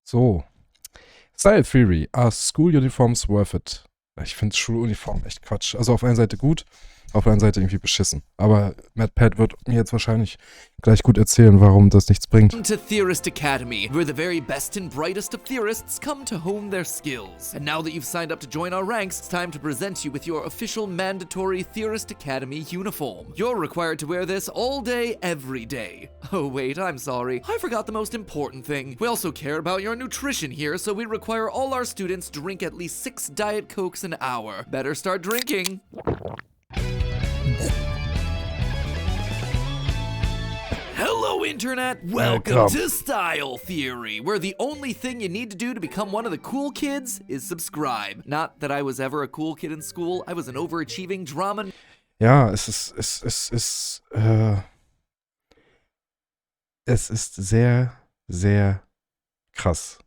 So, Style Theory. Are school uniforms worth it? Ich finde Schuluniform echt Quatsch. Also auf einer Seite gut, auf der anderen Seite irgendwie beschissen. Aber MadPat wird mir jetzt wahrscheinlich gleich gut erzählen, warum das nichts bringt. Welcome to Theorist Academy, where the very best and brightest of theorists come to hone their skills. And now that you've signed up to join our ranks, it's time to present you with your official mandatory Theorist Academy uniform. You're required to wear this all day, every day. Oh wait, I'm sorry. I forgot the most important thing. We also care about your nutrition here, so we require all our students drink at least 6 Diet Cokes an hour. Better start drinking. Hello, Internet! Welcome to Style Theory, where the only thing you need to do to become one of the cool kids is subscribe. Not that I was ever a cool kid in school, I was an overachieving drama. Ja, es ist sehr, sehr krass.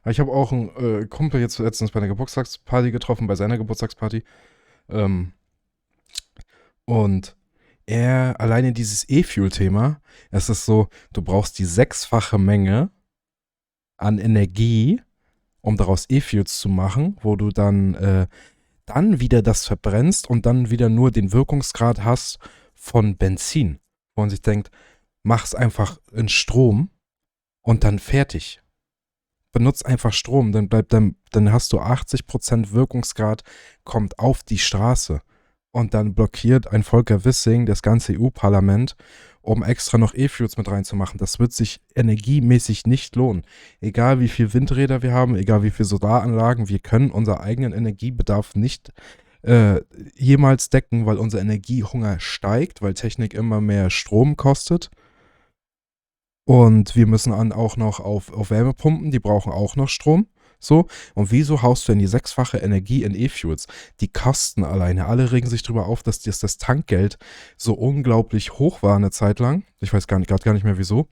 Ich habe auch einen Kumpel jetzt letztens bei einer Geburtstagsparty getroffen, bei seiner Geburtstagsparty. Und er, alleine dieses E-Fuel-Thema, es ist so, du brauchst die 6-fache Menge an Energie, um daraus E-Fuels zu machen, wo du dann wieder das verbrennst und dann wieder nur den Wirkungsgrad hast von Benzin. Wo man sich denkt, mach's einfach in Strom und dann fertig. Benutzt einfach Strom, dann hast du 80% Wirkungsgrad, kommt auf die Straße. Und dann blockiert ein Volker Wissing das ganze EU-Parlament, um extra noch E-Fuels mit reinzumachen. Das wird sich energiemäßig nicht lohnen. Egal wie viel Windräder wir haben, egal wie viel Solaranlagen, wir können unseren eigenen Energiebedarf nicht jemals decken, weil unser Energiehunger steigt, weil Technik immer mehr Strom kostet. Und wir müssen auch noch auf Wärmepumpen, die brauchen auch noch Strom. So, und wieso haust du denn die 6-fache Energie in E-Fuels? Die Kosten alleine, alle regen sich drüber auf, dass das Tankgeld so unglaublich hoch war eine Zeit lang. Ich weiß gerade gar nicht mehr wieso.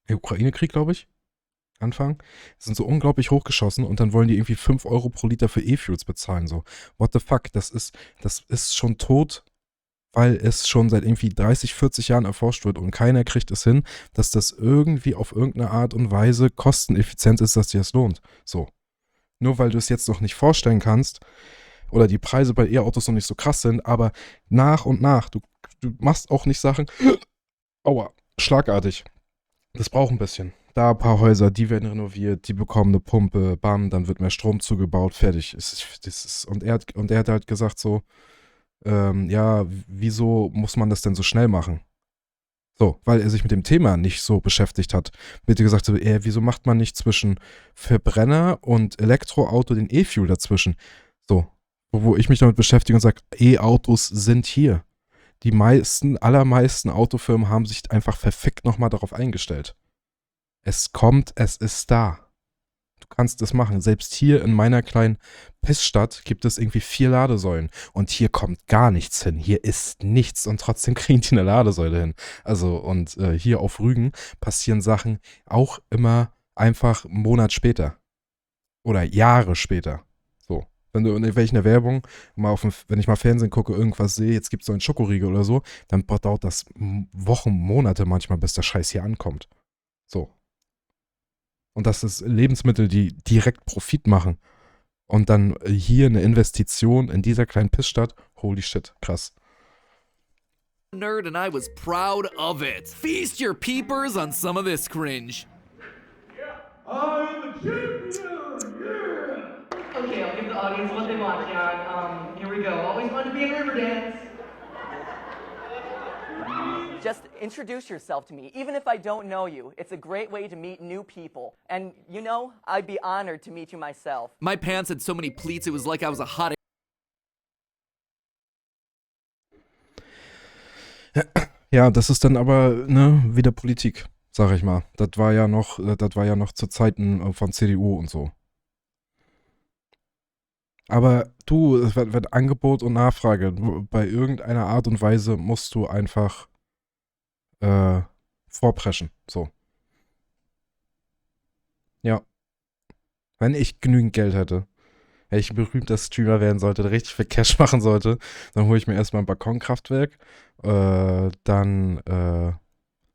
Der Ukraine-Krieg, glaube ich, Anfang. Sind so unglaublich hochgeschossen und dann wollen die irgendwie 5 Euro pro Liter für E-Fuels bezahlen. So, what the fuck, das ist schon tot, weil es schon seit irgendwie 30, 40 Jahren erforscht wird und keiner kriegt es hin, dass das irgendwie auf irgendeine Art und Weise kosteneffizient ist, dass dir das lohnt. So. Nur weil du es jetzt noch nicht vorstellen kannst oder die Preise bei E-Autos noch nicht so krass sind, aber nach und nach, du machst auch nicht Sachen, aua, schlagartig. Das braucht ein bisschen. Da ein paar Häuser, die werden renoviert, die bekommen eine Pumpe, bam, dann wird mehr Strom zugebaut, fertig. Und er hat halt gesagt so, ja, wieso muss man das denn so schnell machen? So, weil er sich mit dem Thema nicht so beschäftigt hat. Bitte gesagt so, wieso macht man nicht zwischen Verbrenner und Elektroauto den E-Fuel dazwischen? So, wo ich mich damit beschäftige und sage, E-Autos sind hier. Die allermeisten Autofirmen haben sich einfach verfickt nochmal darauf eingestellt. Es kommt, es ist da. Du kannst es machen. Selbst hier in meiner kleinen Pissstadt gibt es irgendwie 4 Ladesäulen. Und hier kommt gar nichts hin. Hier ist nichts und trotzdem kriegen die eine Ladesäule hin. Also und hier auf Rügen passieren Sachen auch immer einfach einen Monat später. Oder Jahre später. So. Wenn du in irgendwelcher Werbung wenn ich mal Fernsehen gucke, irgendwas sehe, jetzt gibt es so einen Schokoriegel oder so, dann dauert das Wochen, Monate manchmal, bis der Scheiß hier ankommt. So. Und das ist Lebensmittel, die direkt Profit machen. Und dann hier eine Investition in dieser kleinen Pissstadt. Holy shit, krass. Nerd and I was proud of it. Feast your peepers on some of this cringe. I'm a champion! Yeah! Okay, I'll give the audience what they want, John. Here we go. Always wanted to be in Riverdance. Just introduce yourself to me, even if I don't know you. It's a great way to meet new people. And, you know, I'd be honored to meet you myself. My pants had so many pleats, it was like I was a hot. Ja, das ist dann aber wieder Politik, sag ich mal. Das war ja noch zu Zeiten von CDU und so. Aber du, es wird Angebot und Nachfrage. Bei irgendeiner Art und Weise musst du einfach vorpreschen. So. Ja. Wenn ich genügend Geld hätte, wenn ich ein berühmter Streamer werden sollte, der richtig viel Cash machen sollte, dann hole ich mir erstmal ein Balkonkraftwerk, dann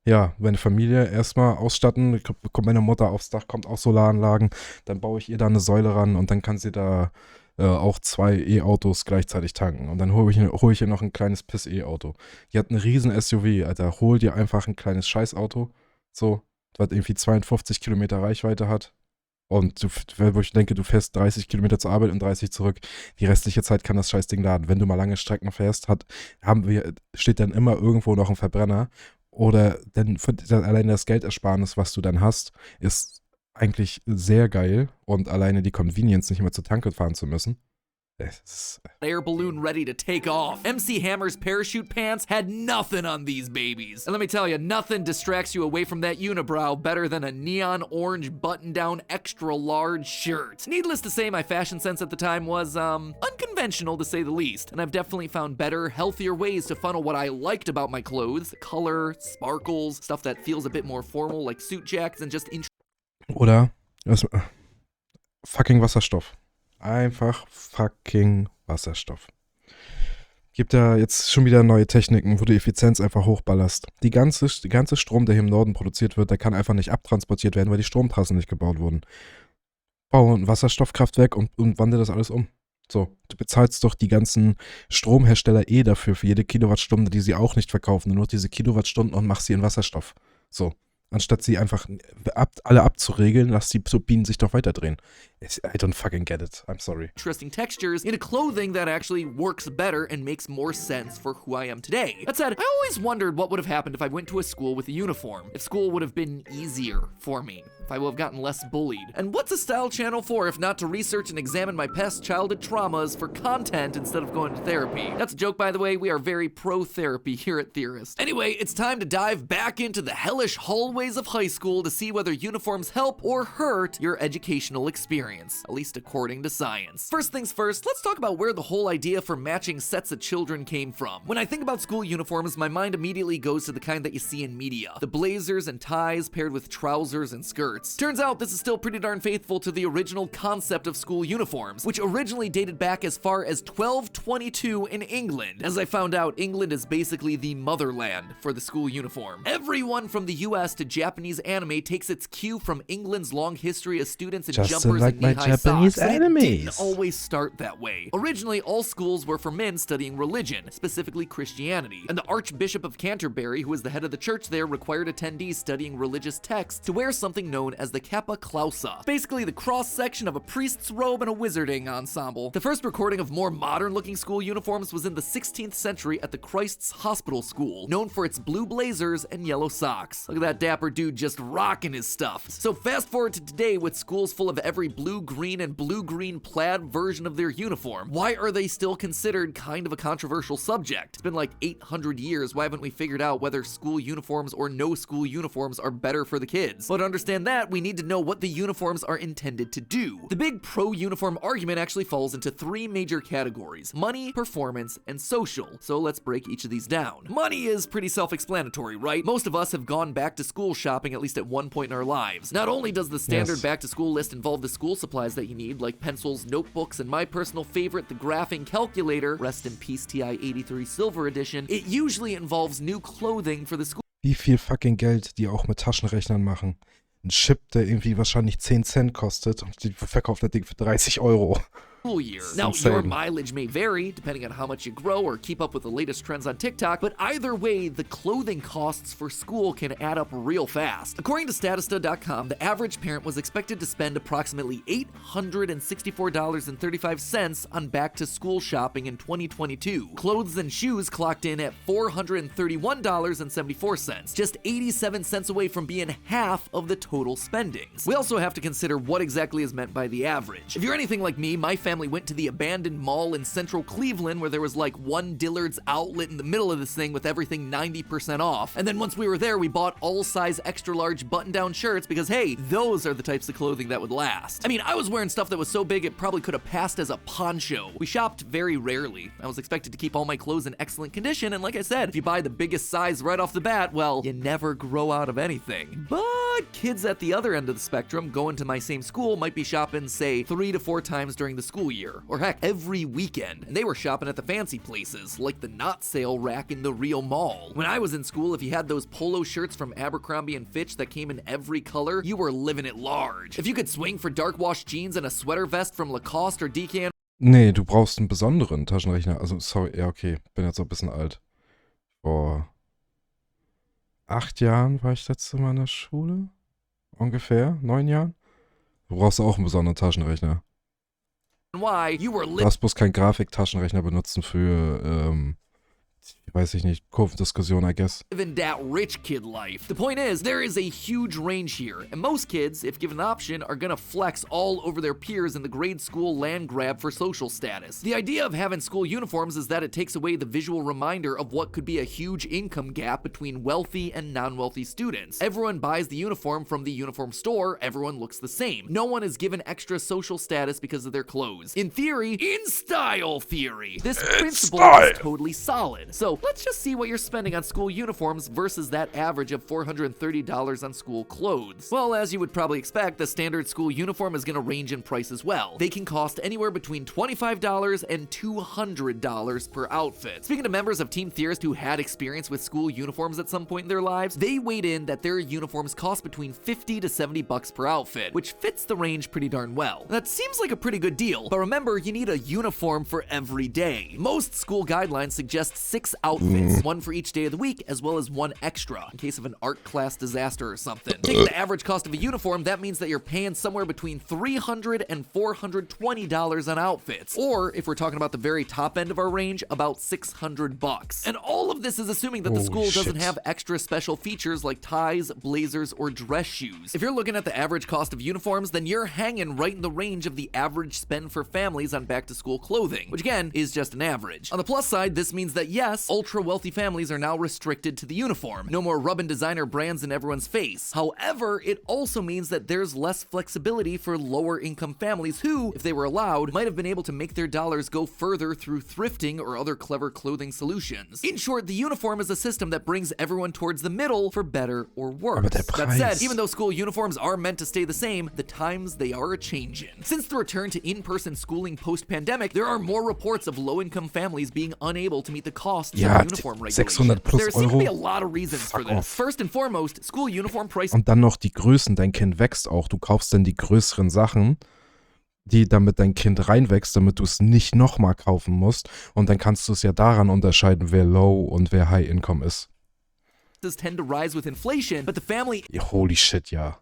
Ja, meine Familie erstmal ausstatten, kommt meine Mutter aufs Dach, kommt auch Solaranlagen, dann baue ich ihr da eine Säule ran und dann kann sie da auch 2 E-Autos gleichzeitig tanken. Und dann hol ich ihr noch ein kleines Piss-E-Auto. Die hat einen riesen SUV, Alter. Hol dir einfach ein kleines Scheißauto, so, was irgendwie 52 Kilometer Reichweite hat. Und wo ich denke, du fährst 30 Kilometer zur Arbeit und 30 zurück. Die restliche Zeit kann das Scheißding laden. Wenn du mal lange Strecken fährst, steht dann immer irgendwo noch ein Verbrenner. Oder denn alleine das Geldersparnis, was du dann hast, ist eigentlich sehr geil. Und alleine die Convenience, nicht immer zur Tanke fahren zu müssen. Air balloon ready to take off. MC Hammer's parachute pants had nothing on these babies. And let me tell you, nothing distracts you away from that unibrow better than a neon orange button-down extra large shirt. Needless to say, my fashion sense at the time was, unconventional to say the least. And I've definitely found better, healthier ways to funnel what I liked about my clothes. The color, sparkles, stuff that feels a bit more formal like suit jackets and just Oder fucking Wasserstoff. Einfach fucking Wasserstoff. Gibt ja jetzt schon wieder neue Techniken, wo du Effizienz einfach hochballerst. Die ganze Strom, der hier im Norden produziert wird, der kann einfach nicht abtransportiert werden, weil die Stromtrassen nicht gebaut wurden. Bau ein Wasserstoffkraftwerk und wandle das alles um. So, du bezahlst doch die ganzen Stromhersteller dafür, für jede Kilowattstunde, die sie auch nicht verkaufen, nur diese Kilowattstunden und machst sie in Wasserstoff. So. Anstatt sie einfach alle abzuregeln, lass die Turbinen sich doch weiterdrehen. I don't fucking get it. I'm sorry. Interesting textures into clothing that actually works better and makes more sense for who I am today. That said, I always wondered what would have happened if I went to a school with a uniform. If school would have been easier for me. If I would have gotten less bullied. And what's a style channel for if not to research and examine my past childhood traumas for content instead of going to therapy? That's a joke, by the way. We are very pro-therapy here at Theorist. Anyway, it's time to dive back into the hellish hallways of high school to see whether uniforms help or hurt your educational experience, at least according to science. First things first, let's talk about where the whole idea for matching sets of children came from. When I think about school uniforms, my mind immediately goes to the kind that you see in media. The blazers and ties paired with trousers and skirts. Turns out this is still pretty darn faithful to the original concept of school uniforms, which originally dated back as far as 1222 in England. As I found out, England is basically the motherland for the school uniform. Everyone from the US to Japanese anime takes its cue from England's long history of students in jumpers and knee-high socks. And it didn't always start that way. Originally, all schools were for men studying religion, specifically Christianity, and the Archbishop of Canterbury, who was the head of the church there, required attendees studying religious texts to wear something known as the Kappa Clausa, basically the cross-section of a priest's robe and a wizarding ensemble. The first recording of more modern-looking school uniforms was in the 16th century at the Christ's Hospital School, known for its blue blazers and yellow socks. Look at that dapper dude just rocking his stuff. So fast forward to today with schools full of every blue-green and blue-green plaid version of their uniform. Why are they still considered kind of a controversial subject? It's been like 800 years. Why haven't we figured out whether school uniforms or no school uniforms are better for the kids? But to understand that, we need to know what the uniforms are intended to do. The big pro-uniform argument actually falls into 3 major categories: money, performance, and social. So let's break each of these down. Money is pretty self-explanatory, right? Most of us have gone back to school shopping at least at one point in our lives. Not only does the standard back-to-school list involve the school supplies that you need, like pencils, notebooks, and my personal favorite, the graphing calculator, rest in peace TI-83 Silver Edition, it usually involves new clothing for the school. Wie viel fucking Geld die auch mit Taschenrechnern machen. Ein Chip, der irgendwie wahrscheinlich 10 Cent kostet und die verkauft das Ding für 30 Euro. School year. Now, your mileage may vary depending on how much you grow or keep up with the latest trends on TikTok, but either way, the clothing costs for school can add up real fast. According to Statista.com, the average parent was expected to spend approximately $864.35 on back-to-school shopping in 2022. Clothes and shoes clocked in at $431.74, just 87 cents away from being half of the total spendings. We also have to consider what exactly is meant by the average. If you're anything like me, my family went to the abandoned mall in central Cleveland where there was like one Dillard's outlet in the middle of this thing with everything 90% off. And then once we were there, we bought all-size extra-large button-down shirts because, hey, those are the types of clothing that would last. I mean, I was wearing stuff that was so big it probably could have passed as a poncho. We shopped very rarely. I was expected to keep all my clothes in excellent condition, and like I said, if you buy the biggest size right off the bat, well, you never grow out of anything. But But kids at the other end of the spectrum going to my same school might be shopping, say, 3 to 4 times during the school year, or heck, every weekend. And they were shopping at the fancy places, like the not sale rack in the real mall. When I was in school, if you had those polo shirts from Abercrombie & Fitch that came in every color, you were living it large. If you could swing for dark wash jeans and a sweater vest from Lacoste or Decan. Nee, du brauchst einen besonderen Taschenrechner. Also, sorry, ja, okay, bin jetzt auch ein bisschen alt. Vor 8 Jahren war ich letztes Mal in der Schule. Ungefähr, 9 Jahren. Du brauchst auch einen besonderen Taschenrechner. Why you were Du darfst bloß keinen Grafiktaschenrechner benutzen für, weiß ich nicht, Kurvendiskussion, I guess. living that rich kid life. The point is, there is a huge range here, and most kids, if given the option, are gonna flex all over their peers in the grade school land grab for social status. The idea of having school uniforms is that it takes away the visual reminder of what could be a huge income gap between wealthy and non-wealthy students. Everyone buys the uniform from the uniform store, everyone looks the same. No one is given extra social status because of their clothes. In theory, in style theory, this principle is totally solid. So let's just see what you're spending on school uniforms versus that average of $430 on school clothes. Well, as you would probably expect, the standard school uniform is going to range in price as well. They can cost anywhere between $25 and $200 per outfit. Speaking to members of Team Theorist who had experience with school uniforms at some point in their lives, they weighed in that their uniforms cost between $50 to $70 per outfit, which fits the range pretty darn well. That seems like a pretty good deal, but remember, you need a uniform for every day. Most school guidelines suggest 6 outfits, one for each day of the week, as well as one extra, in case of an art class disaster or something. Taking the average cost of a uniform, that means that you're paying somewhere between $300 and $420 on outfits. Or, if we're talking about the very top end of our range, about $600. And all of this is assuming that the school doesn't have extra special features like ties, blazers, or dress shoes. If you're looking at the average cost of uniforms, then you're hanging right in the range of the average spend for families on back-to-school clothing, which again, is just an average. On the plus side, this means that yes, ultra-wealthy families are now restricted to the uniform. No more rubbing designer brands in everyone's face. However, it also means that there's less flexibility for lower-income families who, if they were allowed, might have been able to make their dollars go further through thrifting or other clever clothing solutions. In short, the uniform is a system that brings everyone towards the middle for better or worse. That said, even though school uniforms are meant to stay the same, the times they are a-changin'. Since the return to in-person schooling post-pandemic, there are more reports of low-income families being unable to meet the costs of uniform regulations. 600 plus There seem to be a Euro. lot of reasons for Fuck this. off. First and foremost, school uniform prices Und dann noch die Größen. Dein Kind wächst auch. Du kaufst dann die größeren Sachen, damit dein Kind reinwächst, damit du es nicht nochmal kaufen musst. Und dann kannst du es ja daran unterscheiden, wer Low und wer High Income ist. tend to rise with inflation, but the family Holy shit, ja.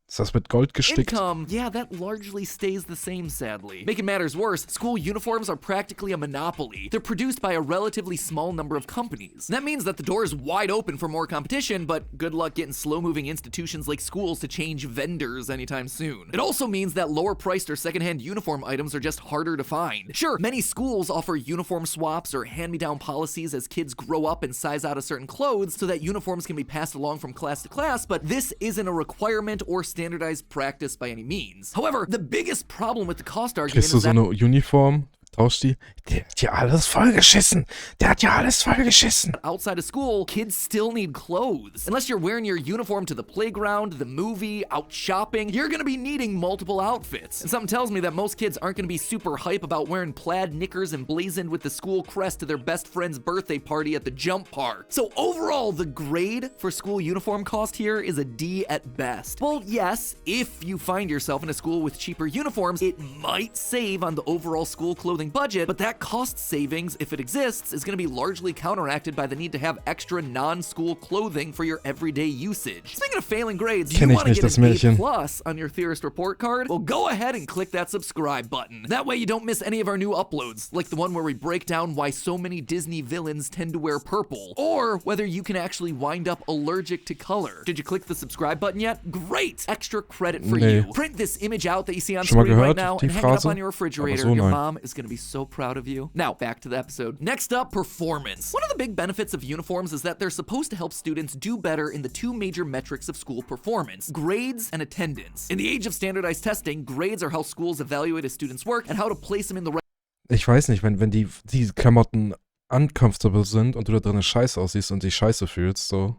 Ist das mit Gold gestickt? income, yeah, that largely stays the same, sadly. Making matters worse, school uniforms are practically a monopoly. They're produced by a relatively small number of companies. That means that the door is wide open for more competition, but good luck getting slow-moving institutions like schools to change vendors anytime soon. It also means that lower-priced or secondhand uniform items are just harder to find. Sure, many schools offer uniform swaps or hand-me-down policies as kids grow up and size out of certain clothes so that uniforms can be passed along from class to class, but this isn't a requirement or standardized practice by any means. However, the biggest problem with the cost argument Kriegst du is so that eine Uniform, tausch die. Der hat ja alles vollgeschissen. Der hat ja alles vollgeschissen. outside of school, kids still need clothes. Unless you're wearing your uniform to the playground, the movie, out shopping, you're gonna be needing multiple outfits. And something tells me that most kids aren't gonna be super hype about wearing plaid knickers emblazoned with the school crest to their best friend's birthday party at the jump park. So overall, the grade for school uniform cost here is a D at best. Well, yes, if you find yourself in a school with cheaper uniforms, it might save on the overall school clothing budget, but that cost savings, if it exists, is going to be largely counteracted by the need to have extra non-school clothing for your everyday usage. Speaking of failing grades, do you Kenn ich want to nicht, get das an A Märchen. plus on your Theorist report card? Well, go ahead and click that subscribe button. That way you don't miss any of our new uploads, like the one where we break down why so many Disney villains tend to wear purple, or whether you can actually wind up allergic to color. Did you click the subscribe button yet? Great! Extra credit for Nee. you. Print this image out that you see on Schon mal screen right gehört, now die and hang it up Phrase? on your refrigerator. Aber so Your nein. mom is going to be so proud of you. Now, back to the episode. Next up, performance. One of the big benefits of uniforms is that they're supposed to help students do better in the two major metrics of school performance, grades and attendance. In the age of standardized testing, grades are how schools evaluate a student's work and how to place them in the right Ich weiß nicht, wenn die Klamotten uncomfortable sind und du da drin scheiße aussiehst und dich scheiße fühlst, so.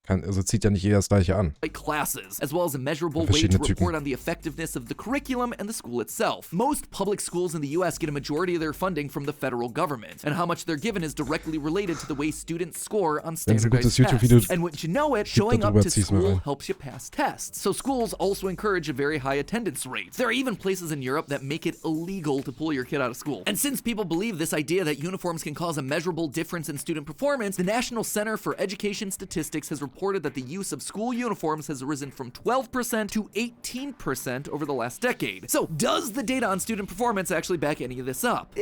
Also zieht ja nicht jeder das Gleiche an. Classes, as well as a measurable way to Verschiedene Typen. report on the effectiveness of the curriculum and the school itself. Most public schools in the US get a majority of their funding from the federal government, and how much they're given is directly related to the way students score on Wenn es ein gutes standardized YouTube-Video tests. And wouldn't you know it, showing up darüber, to zieh's mal school rein. helps you pass tests. So schools also encourage a very high attendance rate. There are even places in Europe that make it illegal to pull your kid out of school. And since people believe this idea that uniforms can cause a measurable difference in student performance, the National Center for Education Statistics has reported that the use of school uniforms has risen from 12% to 18% over the last decade. So, does the data on student performance actually back any of this up?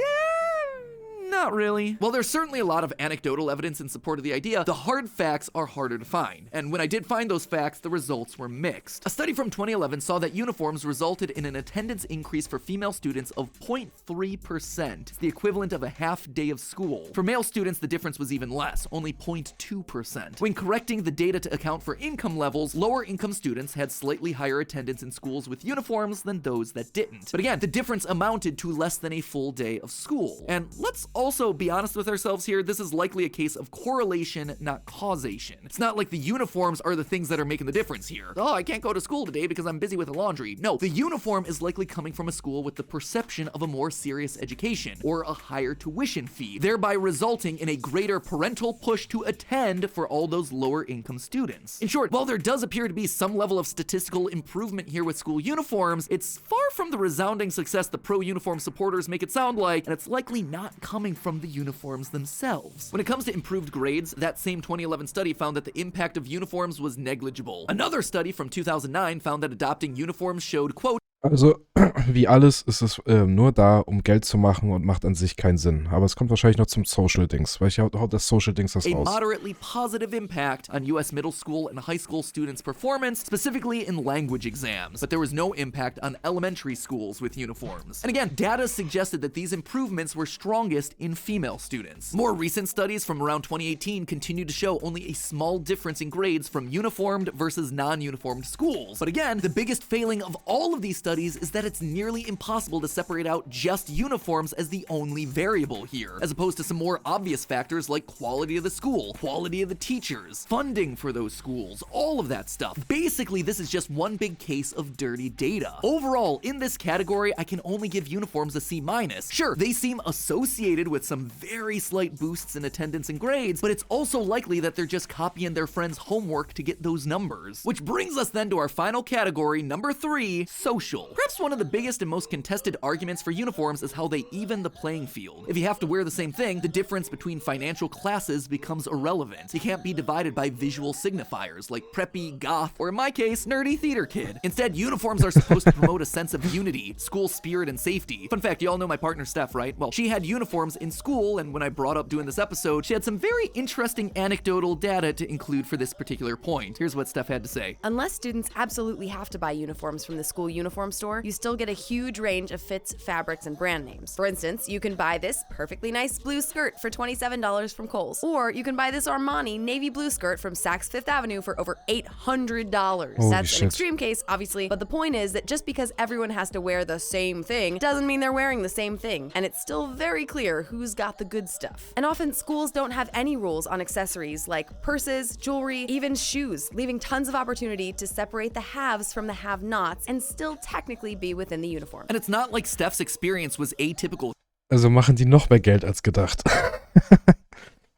Not really. While there's certainly a lot of anecdotal evidence in support of the idea, the hard facts are harder to find. And when I did find those facts, the results were mixed. A study from 2011 saw that uniforms resulted in an attendance increase for female students of 0.3%, the equivalent of a half day of school. For male students, the difference was even less, only 0.2%. When correcting the data to account for income levels, lower income students had slightly higher attendance in schools with uniforms than those that didn't. But again, the difference amounted to less than a full day of school. And let's also be honest with ourselves here, this is likely a case of correlation, not causation. It's not like the uniforms are the things that are making the difference here. Oh, I can't go to school today because I'm busy with the laundry. No, the uniform is likely coming from a school with the perception of a more serious education or a higher tuition fee, thereby resulting in a greater parental push to attend for all those lower income students. In short, while there does appear to be some level of statistical improvement here with school uniforms, it's far from the resounding success the pro-uniform supporters make it sound like, and it's likely not coming from the uniforms themselves. When it comes to improved grades, that same 2011 study found that the impact of uniforms was negligible. Another study from 2009 found that adopting uniforms showed, quote, Also, wie alles ist es nur da, um Geld zu machen und macht an sich keinen Sinn. Aber es kommt wahrscheinlich noch zum Social-Dings, weil ich haut das Social-Dings das a raus. moderately positive impact on US middle school and high school students' performance, specifically in language exams. But there was no impact on elementary schools with uniforms. And again, data suggested that these improvements were strongest in female students. More recent studies from around 2018 continue to show only a small difference in grades from uniformed versus non-uniformed schools. But again, the biggest failing of all of these studies is that it's nearly impossible to separate out just uniforms as the only variable here, as opposed to some more obvious factors like quality of the school, quality of the teachers, funding for those schools, all of that stuff. Basically, this is just one big case of dirty data. Overall, in this category, I can only give uniforms a C-. Sure, they seem associated with some very slight boosts in attendance and grades, but it's also likely that they're just copying their friends' homework to get those numbers. Which brings us then to our final category, number 3, social. Perhaps one of the biggest and most contested arguments for uniforms is how they even the playing field. If you have to wear the same thing, the difference between financial classes becomes irrelevant. You can't be divided by visual signifiers like preppy, goth, or in my case, nerdy theater kid. Instead, uniforms are supposed to promote a sense of unity, school spirit, and safety. Fun fact, you all know my partner Steph, right? Well, she had uniforms in school, and when I brought up doing this episode, she had some very interesting anecdotal data to include for this particular point. Here's what Steph had to say. Unless students absolutely have to buy uniforms from the school uniform store, you still get a huge range of fits, fabrics, and brand names. For instance, you can buy this perfectly nice blue skirt for $27 from Kohl's. Or you can buy this Armani navy blue skirt from Saks Fifth Avenue for over $800. That's an extreme case, obviously, but the point is that just because everyone has to wear the same thing doesn't mean they're wearing the same thing, and it's still very clear who's got the good stuff. And often schools don't have any rules on accessories like purses, jewelry, even shoes, leaving tons of opportunity to separate the haves from the have-nots and still technically be within the uniform. And it's not like Steph's experience was atypical. Also machen die noch mehr Geld als gedacht.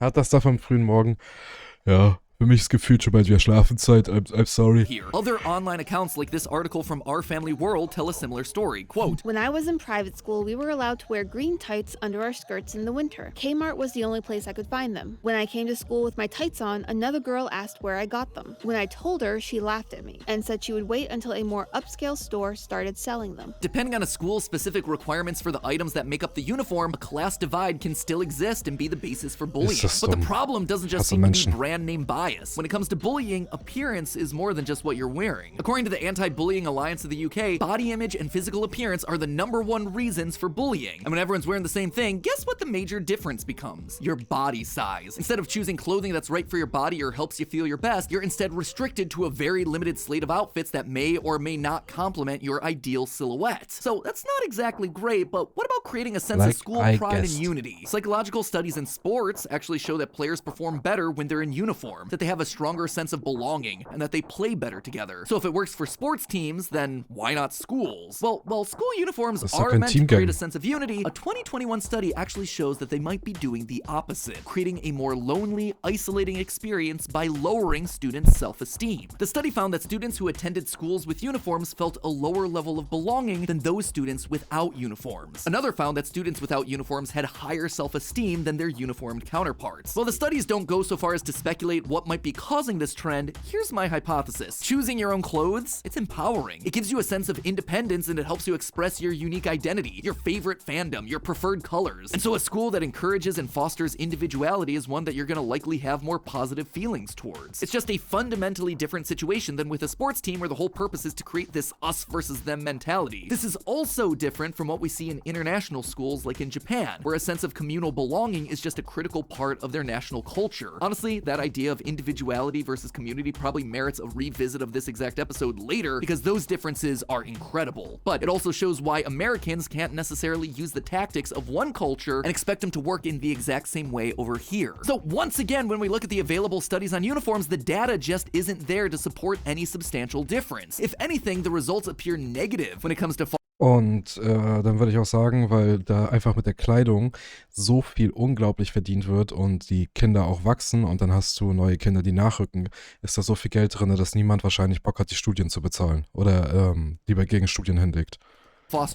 Hat das da vom frühen Morgen? Ja. Für mich ist gefühlt schon bald wieder Schlafenszeit. I'm sorry. Here. Other online accounts like this article from Our Family World tell a similar story. Quote, when I was in private school, we were allowed to wear green tights under our skirts in the winter. Kmart was the only place I could find them. When I came to school with my tights on, another girl asked where I got them. When I told her, she laughed at me and said she would wait until a more upscale store started selling them. Depending on a school's specific requirements for the items that make up the uniform, a class divide can still exist and be the basis for bullying. But the problem doesn't just seem to be brand name bias. When it comes to bullying, appearance is more than just what you're wearing. According to the Anti-Bullying Alliance of the UK, body image and physical appearance are the #1 reasons for bullying. And when everyone's wearing the same thing, guess what the major difference becomes? Your body size. Instead of choosing clothing that's right for your body or helps you feel your best, you're instead restricted to a very limited slate of outfits that may or may not complement your ideal silhouette. So that's not exactly great, but what about creating a sense of school pride and unity? Psychological studies in sports actually show that players perform better when they're in uniform. that they have a stronger sense of belonging and that they play better together. So if it works for sports teams, then why not schools? Well, school uniforms are meant to create a sense of unity. A 2021 study actually shows that they might be doing the opposite, creating a more lonely, isolating experience by lowering students' self-esteem. The study found that students who attended schools with uniforms felt a lower level of belonging than those students without uniforms. Another found that students without uniforms had higher self-esteem than their uniformed counterparts. While the studies don't go so far as to speculate what might be causing this trend, here's my hypothesis. Choosing your own clothes, it's empowering. It gives you a sense of independence and it helps you express your unique identity, your favorite fandom, your preferred colors. And so a school that encourages and fosters individuality is one that you're gonna likely have more positive feelings towards. It's just a fundamentally different situation than with a sports team where the whole purpose is to create this us versus them mentality. This is also different from what we see in international schools like in Japan, where a sense of communal belonging is just a critical part of their national culture. Honestly, that idea of individuality versus community probably merits a revisit of this exact episode later because those differences are incredible. But it also shows why Americans can't necessarily use the tactics of one culture and expect them to work in the exact same way over here. So once again, when we look at the available studies on uniforms, the data just isn't there to support any substantial difference. If anything, the results appear negative when it comes to Und dann würde ich auch sagen, weil da einfach mit der Kleidung so viel unglaublich verdient wird und die Kinder auch wachsen und dann hast du neue Kinder, die nachrücken, ist da so viel Geld drin, dass niemand wahrscheinlich Bock hat, die Studien zu bezahlen oder lieber gegen Studien hinlegt.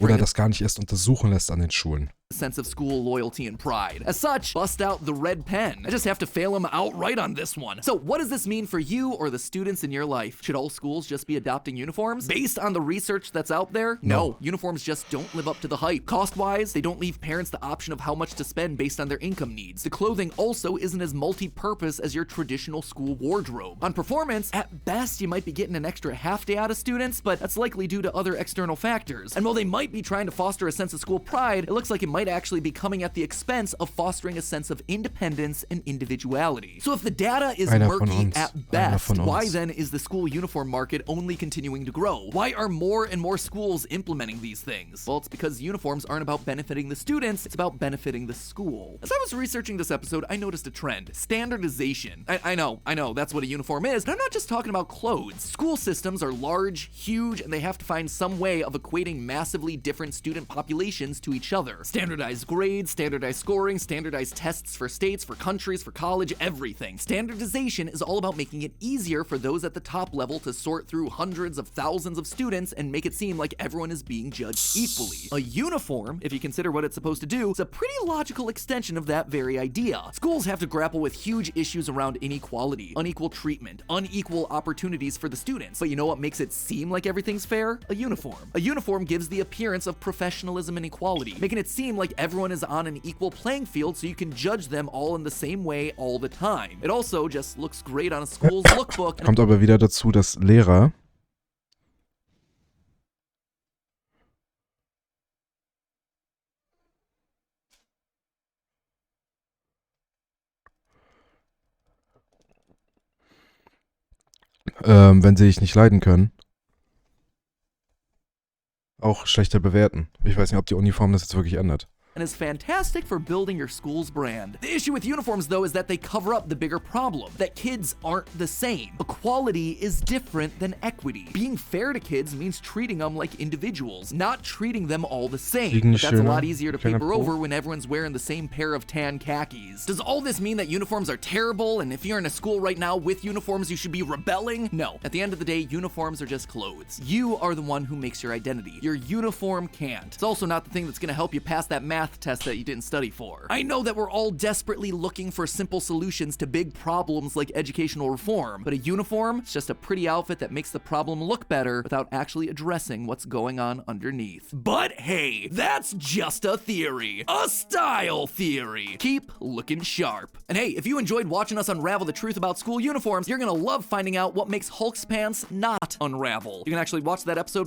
Oder das gar nicht erst untersuchen lässt an den Schulen. Sense of school loyalty and pride. As such, bust out the red pen. I just have to fail him outright on this one. So what does this mean for you or the students in your life? Should all schools just be adopting uniforms? Based on the research that's out there, no. Uniforms just don't live up to the hype. Cost-wise, they don't leave parents the option of how much to spend based on their income needs. The clothing also isn't as multi-purpose as your traditional school wardrobe. On performance, at best, you might be getting an extra half day out of students, but that's likely due to other external factors. And while they might be trying to foster a sense of school pride, it looks like it might actually be coming at the expense of fostering a sense of independence and individuality. So if the data is murky at best, why then is the school uniform market only continuing to grow? Why are more and more schools implementing these things? Well, it's because uniforms aren't about benefiting the students, it's about benefiting the school. As I was researching this episode, I noticed a trend. Standardization. I know, that's what a uniform is, but I'm not just talking about clothes. School systems are large, huge, and they have to find some way of equating massively different student populations to each other. Standardized grades, standardized scoring, standardized tests for states, for countries, for college, everything. Standardization is all about making it easier for those at the top level to sort through hundreds of thousands of students and make it seem like everyone is being judged equally. A uniform, if you consider what it's supposed to do, is a pretty logical extension of that very idea. Schools have to grapple with huge issues around inequality, unequal treatment, unequal opportunities for the students. But you know what makes it seem like everything's fair? A uniform. A uniform gives the appearance of professionalism and equality, making it seem like everyone is on an equal playing field so you can judge them all in the same way all the time. It also just looks great on a school's lookbook. Kommt aber wieder dazu, dass Lehrer wenn sie dich nicht leiden können, auch schlechter bewerten. Ich weiß nicht, ob die Uniform das jetzt wirklich ändert. And is fantastic for building your school's brand. The issue with uniforms, though, is that they cover up the bigger problem, that kids aren't the same. Equality is different than equity. Being fair to kids means treating them like individuals, not treating them all the same. But that's a lot easier to paper over when everyone's wearing the same pair of tan khakis. Does all this mean that uniforms are terrible, and if you're in a school right now with uniforms, you should be rebelling? No. At the end of the day, uniforms are just clothes. You are the one who makes your identity. Your uniform can't. It's also not the thing that's gonna help you pass that math test that you didn't study for. I know that we're all desperately looking for simple solutions to big problems like educational reform, but a uniform is just a pretty outfit that makes the problem look better without actually addressing what's going on underneath. But hey, that's just a theory. A style theory. Keep looking sharp. And hey, if you enjoyed watching us unravel the truth about school uniforms, you're gonna love finding out what makes Hulk's pants not unravel. You can actually watch that episode by